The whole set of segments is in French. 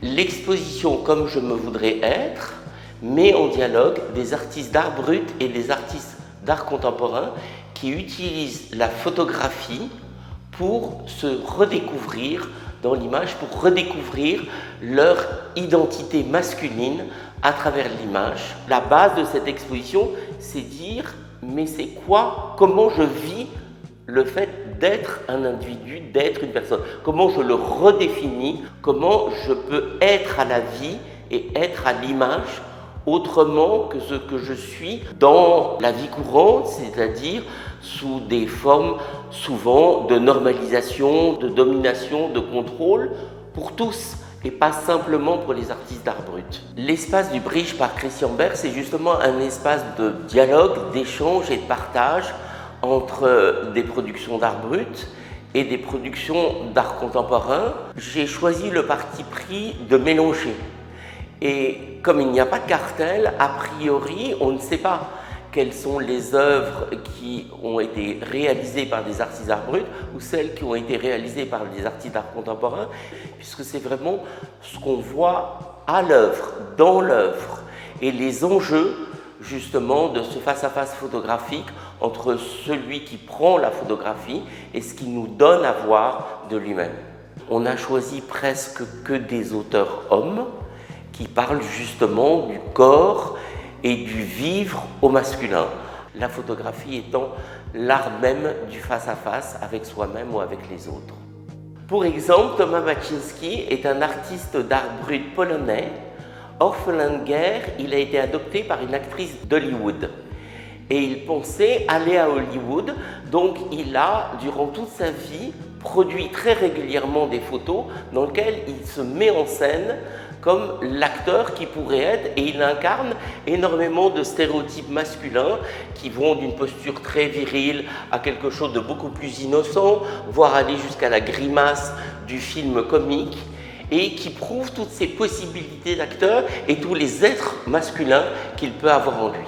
L'exposition Comme je me voudrais être met en dialogue des artistes d'art brut et des artistes d'art contemporain qui utilisent la photographie pour se redécouvrir dans l'image, pour redécouvrir leur identité masculine à travers l'image. La base de cette exposition, c'est dire, mais c'est quoi, comment je vis le fait d'être un individu, d'être une personne, comment je le redéfinis, comment je peux être à la vie et être à l'image autrement que ce que je suis dans la vie courante, c'est-à-dire sous des formes souvent de normalisation, de domination, de contrôle pour tous et pas simplement pour les artistes d'art brut. L'espace du Bridge par Christian Berg, c'est justement un espace de dialogue, d'échange et de partage entre des productions d'art brut et des productions d'art contemporain. J'ai choisi le parti pris de mélanger. Et comme il n'y a pas de cartel, a priori, on ne sait pas quelles sont les œuvres qui ont été réalisées par des artistes d'art brut ou celles qui ont été réalisées par des artistes d'art contemporain, puisque c'est vraiment ce qu'on voit à l'œuvre, dans l'œuvre, et les enjeux justement de ce face-à-face photographique entre celui qui prend la photographie et ce qu'il nous donne à voir de lui-même. On a choisi presque que des auteurs hommes qui parlent justement du corps et du vivre au masculin. La photographie étant l'art même du face-à-face avec soi-même ou avec les autres. Pour exemple, Thomas Baczynski est un artiste d'art brut polonais. Orphelin de guerre, il a été adopté par une actrice d'Hollywood. Et il pensait aller à Hollywood, donc il a, durant toute sa vie, produit très régulièrement des photos dans lesquelles il se met en scène comme l'acteur qui pourrait être, et il incarne énormément de stéréotypes masculins qui vont d'une posture très virile à quelque chose de beaucoup plus innocent, voire aller jusqu'à la grimace du film comique, et qui prouve toutes ces possibilités d'acteur et tous les êtres masculins qu'il peut avoir en lui.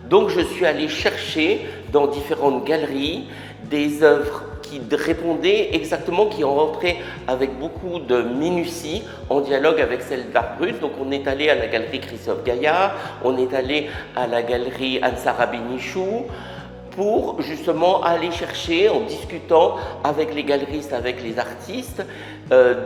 Donc je suis allé chercher dans différentes galeries des œuvres qui répondaient exactement, qui ont rentré avec beaucoup de minutie en dialogue avec celle d'art brut. Donc on est allé à la galerie Christophe Gaillard, on est allé à la galerie Ansara Benichou, pour justement aller chercher, en discutant avec les galeristes, avec les artistes,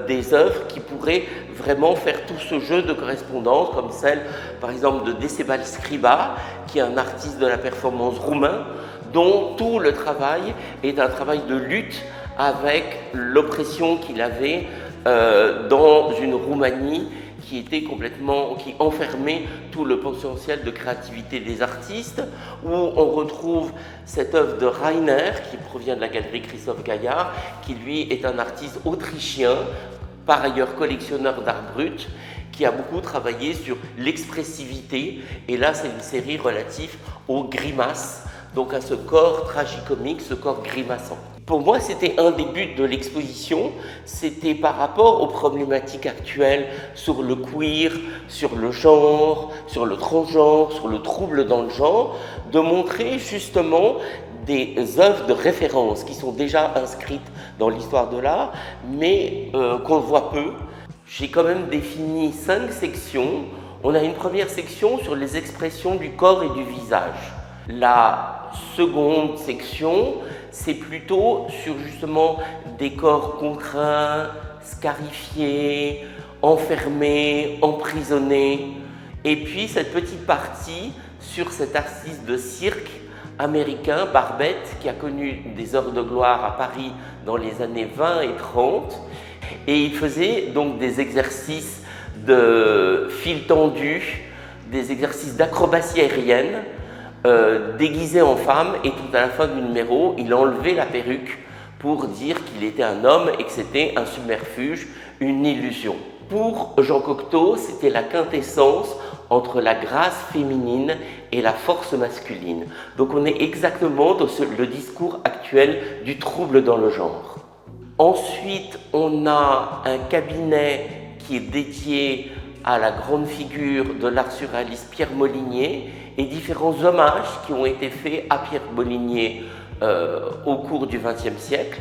des œuvres qui pourraient vraiment faire tout ce jeu de correspondance, comme celle par exemple de Decebal Scriba, qui est un artiste de la performance roumain, dont tout le travail est un travail de lutte avec l'oppression qu'il avait dans une Roumanie qui enfermait tout le potentiel de créativité des artistes, où on retrouve cette œuvre de Rainer, qui provient de la galerie Christophe Gaillard, qui lui est un artiste autrichien, par ailleurs collectionneur d'art brut, qui a beaucoup travaillé sur l'expressivité, et là c'est une série relative aux grimaces, donc à ce corps tragicomique, ce corps grimaçant. Pour moi, c'était un des buts de l'exposition, c'était par rapport aux problématiques actuelles sur le queer, sur le genre, sur le transgenre, sur le trouble dans le genre, de montrer justement des œuvres de référence qui sont déjà inscrites dans l'histoire de l'art, mais qu'on voit peu. J'ai quand même défini 5 sections. On a une première section sur les expressions du corps et du visage. La seconde section, c'est plutôt sur justement des corps contraints, scarifiés, enfermés, emprisonnés. Et puis cette petite partie sur cet artiste de cirque américain, Barbette, qui a connu des heures de gloire à Paris dans les années 20 et 30. Et il faisait donc des exercices de fil tendu, des exercices d'acrobatie aérienne, déguisé en femme, et tout à la fin du numéro, il enlevait la perruque pour dire qu'il était un homme et que c'était un subterfuge, une illusion. Pour Jean Cocteau, c'était la quintessence entre la grâce féminine et la force masculine. Donc on est exactement dans le discours actuel du trouble dans le genre. Ensuite, on a un cabinet qui est dédié à la grande figure de l'art surréaliste Pierre Molinier et différents hommages qui ont été faits à Pierre Molinier au cours du XXe siècle.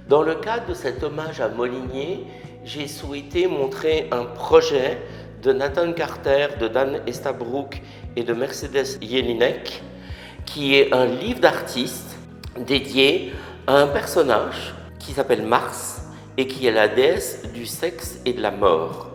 Dans le cadre de cet hommage à Molinier, j'ai souhaité montrer un projet de Nathan Carter, de Dan Estabrook et de Mercedes Jelinek, qui est un livre d'artiste dédié à un personnage qui s'appelle Mars et qui est la déesse du sexe et de la mort,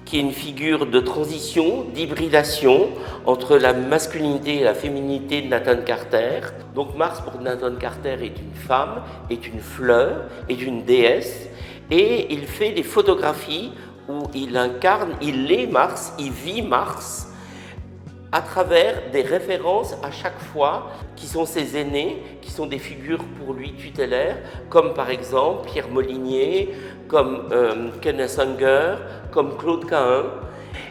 qui est une figure de transition, d'hybridation entre la masculinité et la féminité de Nathan Carter. Donc Mars pour Nathan Carter est une femme, est une fleur, est une déesse, et il fait des photographies où il incarne, il est Mars, il vit Mars, à travers des références à chaque fois qui sont ses aînés, qui sont des figures pour lui tutélaires, comme par exemple Pierre Molinier, comme Kenneth Anger, comme Claude Cahun.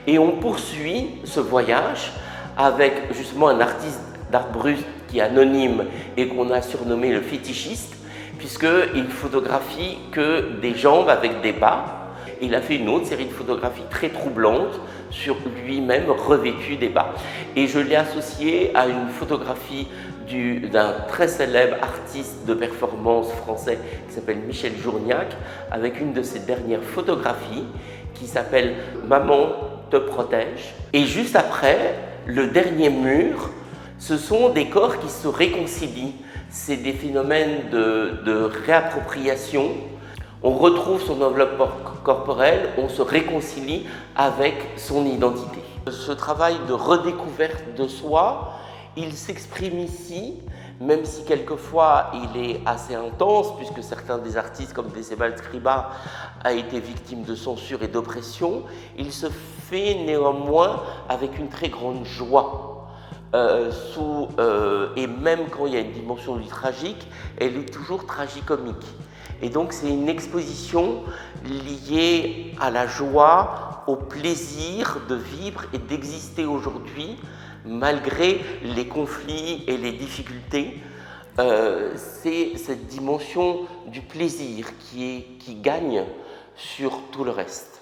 Et on poursuit ce voyage avec justement un artiste d'art brut qui est anonyme et qu'on a surnommé le fétichiste, puisqu'il photographie que des jambes avec des bas. Il a fait une autre série de photographies très troublantes sur lui-même revêtu des bas. Et je l'ai associé à une photographie d'un très célèbre artiste de performance français qui s'appelle Michel Journiac, avec une de ses dernières photographies qui s'appelle « Maman te protège ». Et juste après, le dernier mur, ce sont des corps qui se réconcilient. C'est des phénomènes de réappropriation. On retrouve son enveloppe corporelle, on se réconcilie avec son identité. Ce travail de redécouverte de soi, il s'exprime ici, même si quelquefois il est assez intense, puisque certains des artistes comme Decebal Scriba a été victime de censure et d'oppression, il se fait néanmoins avec une très grande joie. Et même quand il y a une dimension du tragique, elle est toujours tragicomique. Et donc c'est une exposition liée à la joie, au plaisir de vivre et d'exister aujourd'hui, malgré les conflits et les difficultés. C'est cette dimension du plaisir qui gagne sur tout le reste.